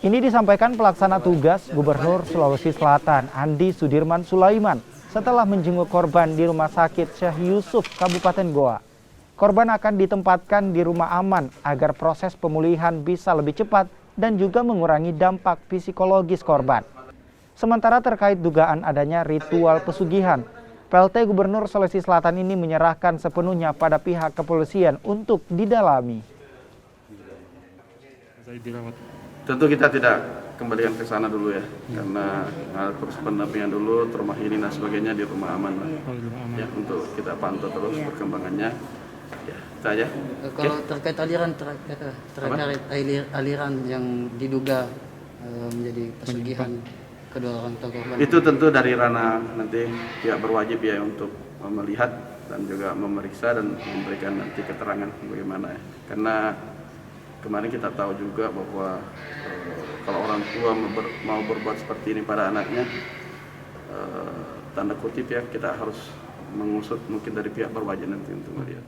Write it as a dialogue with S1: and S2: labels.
S1: Ini disampaikan pelaksana tugas Gubernur Sulawesi Selatan, Andi Sudirman Sulaiman, setelah menjenguk korban di Rumah Sakit Syekh Yusuf, Kabupaten Goa. Korban akan ditempatkan di rumah aman agar proses pemulihan bisa lebih cepat dan juga mengurangi dampak psikologis korban. Sementara terkait dugaan adanya ritual pesugihan, PLT Gubernur Sulawesi Selatan ini menyerahkan sepenuhnya pada pihak kepolisian untuk didalami.
S2: Tentu kita tidak kembalikan ke sana dulu ya, karena terus pendampingan dulu, rumah ini dan sebagainya di rumah aman lah. Ya, untuk kita pantau terus perkembangannya. Ya, itu aja.
S3: Kalau terkait aliran yang diduga menjadi pesugihan kedua orang tua korban.
S2: Itu tentu dari ranah nanti pihak berwajib ya untuk melihat dan juga memeriksa dan memberikan nanti keterangan bagaimana ya. Karena kemarin kita tahu juga bahwa kalau orang tua mau berbuat seperti ini pada anaknya, tanda kutip ya, kita harus mengusut mungkin dari pihak berwajib nanti untuk melihat.